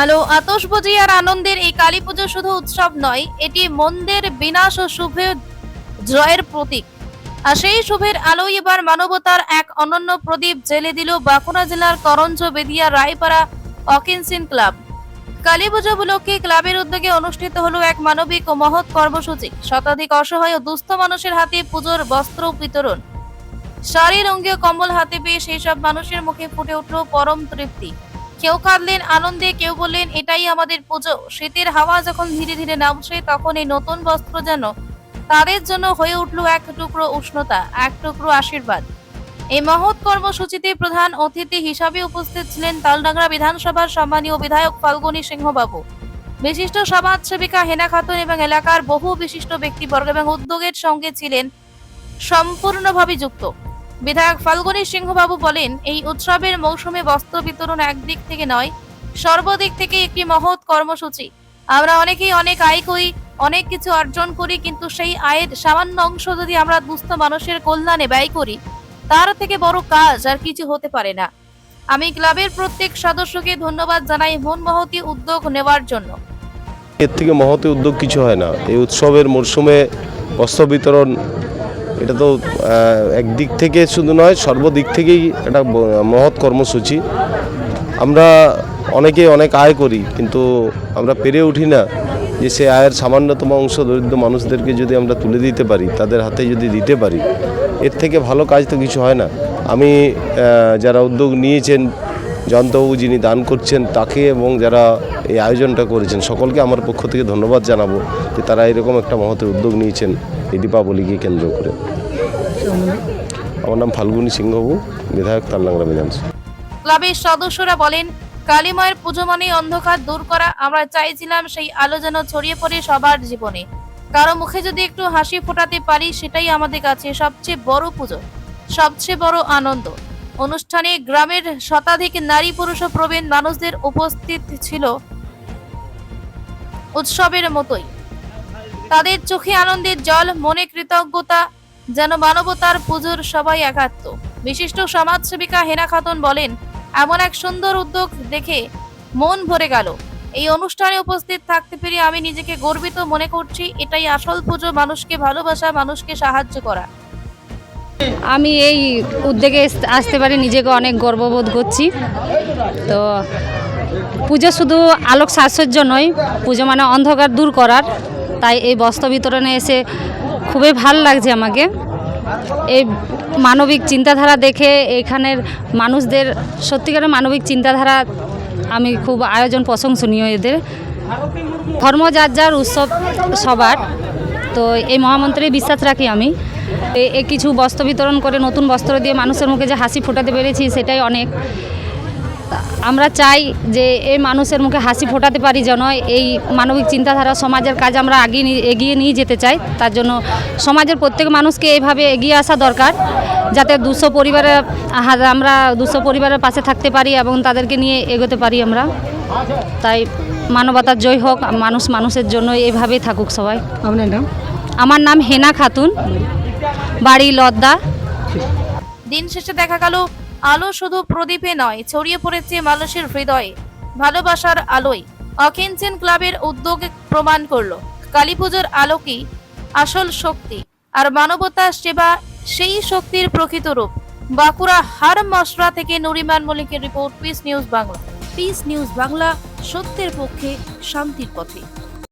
আলো আতশবাজি আর আনন্দের এই কালী পুজো শুধু উৎসব নয়, এটি মন্দের বিনাশ ও শুভের জয়ের প্রতীক। আর সেই শুভের আলোয় এবার মানবতার এক অনন্য প্রদীপ জ্বেলে দিল বাঁকুড়া জেলার করঞ্জ বেদিয়া রায়পাড়া অকিনসিন ক্লাব। কালী পুজো উপলক্ষে ক্লাবের উদ্যোগে অনুষ্ঠিত হলো এক মানবিক ও মহৎ কর্মসূচি। শতাধিক অসহায় ও দুস্থ মানুষের হাতে পুজোর বস্ত্র বিতরণ, শাড়ি লুঙ্গি ও কম্বল হাতে পেয়ে সেই সব মানুষের মুখে ফুটে উঠল পরম তৃপ্তি। কেউ কাঁদলেন আনন্দে, কেউ বললেন এটাই আমাদের পুজো। শীতের হাওয়া যখন ধীরে ধীরে নামছে, তখন এই নতুন বস্ত্র যেন তাদের জন্য হয়ে উঠল এক টুকরো উষ্ণতা, এক টুকরো আশীর্বাদ। এই মহৎ কর্মসূচিতে প্রধান অতিথি হিসাবে উপস্থিত ছিলেন তালডাংরা বিধানসভার সম্মানীয় বিধায়ক ফাল্গুনী সিংহবাবু, বিশিষ্ট সমাজসেবিকা হেনা খাতুন এবং এলাকার বহু বিশিষ্ট ব্যক্তিবর্গ এবং উদ্যোগের সঙ্গে ছিলেন সম্পূর্ণভাবে যুক্ত। বিধায়ক ফাল্গুনী সিংহবাবু বলেন, এই উৎসবের মৌসুমে বস্ত্র বিতরণ একদিক থেকে নয়, সর্বদিক থেকে একটি মহৎ কর্মসূচি। আমরা অনেকেই অনেক আয় করি, অনেক কিছু অর্জন করি, কিন্তু সেই আয়ের সামান্য অংশ যদি আমরা দুস্থ মানুষের কল্যাণে ব্যয় করি, তার থেকে বড় কাজ আর কিছু হতে পারে না। আমি ক্লাবের প্রত্যেক সদস্যকে ধন্যবাদ জানাই মহতি উদ্যোগ নেওয়ার জন্য। এর থেকে মহতি উদ্যোগ কিছু হয় না। এই উৎসবের মরশুমে বস্ত্র বিতরণ, এটা তো একদিক থেকে শুধু নয়, সর্বদিক থেকেই একটা মহৎ কর্মসূচি। আমরা অনেকে অনেক আয় করি, কিন্তু আমরা পেরে উঠি না যে সে আয়ের সামান্যতম অংশ দরিদ্র মানুষদেরকে যদি আমরা তুলে দিতে পারি, তাদের হাতে যদি দিতে পারি, এর থেকে ভালো কাজ তো কিছু হয় না। আমি যারা উদ্যোগ নিয়েছেন, জয়ন্তবাবু যিনি দান করছেন তাকে, এবং যারা এই আয়োজনটা করেছেন সকলকে আমার পক্ষ থেকে ধন্যবাদ জানাবো যে তারা এরকম একটা মহতের উদ্যোগ নিয়েছেন এই দীপাবলিকে কেন্দ্র করে। আমার নাম ফাল্গুনী সিংহবাবু, বিধায়ক তালডাংরা বিধানসভা। ক্লাবের সদস্যরা বলেন, কালী মায়ের পুজো মানে অন্ধকার দূর করা। আমরা চাইছিলাম সেই আলো যেন ছড়িয়ে পড়ে সবার জীবনে, কারো মুখে যদি একটু হাসি ফোটাতে পারি, সেটাই আমাদের কাছে সবচেয়ে বড় পুজো, সবচেয়ে বড় আনন্দ। অনুষ্ঠানে গ্রামের শতাধিক নারী পুরুষ ও প্রবীণ মানুষদের উপস্থিত ছিল উৎসবের মতোই। তাদের চোখে আনন্দের জল, মনে কৃতজ্ঞতা, যেন মানবতার পুজোর সবাই একাত্ম। বিশিষ্ট সমাজসেবিকা হেনা খাতুন বলেন, এমন এক সুন্দর উদ্যোগ দেখে মন ভরে গেল। এই অনুষ্ঠানে উপস্থিত থাকতে পেরে আমি নিজেকে গর্বিত মনে করছি। এটাই আসল পুজো, মানুষকে ভালোবাসা, মানুষকে সাহায্য করা। আমি এই উদ্যোগে আসতে পারি নিজেকে অনেক গর্ববোধ করছি। তো পুজো শুধু আলোক সাজসজ্জ নয়, পুজো মানে অন্ধকার দূর করার। তাই এই বস্ত্র বিতরণে এসে খুবই ভালো লাগছে আমাকে। এই মানবিক চিন্তাধারা দেখে এখানের মানুষদের সত্যিকারের মানবিক চিন্তাধারা, আমি খুব আয়োজন প্রশংসনীয় এদের। ধর্ম যার যার, উৎসব সবার। তো এই মহামন্ত্রে বিশ্বাস রাখি আমি। এই কিছু বস্ত্র বিতরণ করে, নতুন বস্ত্র দিয়ে মানুষের মুখে যে হাসি ফোটাতে পেরেছি, সেটাই অনেক। আমরা চাই যে এই মানুষের মুখে হাসি ফোটাতে পারি, যেন এই মানবিক চিন্তাধারা সমাজের কাজ আমরা এগিয়ে নিয়ে যেতে চাই। তার জন্য সমাজের প্রত্যেক মানুষকে এইভাবে এগিয়ে আসা দরকার, যাতে আমরা 200 পরিবারের পাশে থাকতে পারি এবং তাদেরকে নিয়ে এগোতে পারি আমরা। তাই মানবতার জয় হোক, মানুষের জন্য এইভাবেই থাকুক সবাই। আপনার নাম? আমার নাম হেনা খাতুন, বাড়ি লদ্দা। দিন শেষে দেখা গেল, আলো শুধু প্রদীপে নয়, ছড়িয়ে পড়েছে মানুষের হৃদয়ে ভালোবাসার আলোয়। অকিঞ্চন ক্লাবের উদ্যোগ প্রমাণ করলো, কালী পুজোর আলোকই আসল শক্তি, আর মানবতার সেবা সেই শক্তির প্রকৃত রূপ। বাঁকুড়া হার মশরা থেকে নুরিমান মল্লিকের report, piece news Bangla. Piece news Bangla, সত্যের পক্ষে, শান্তির পথে।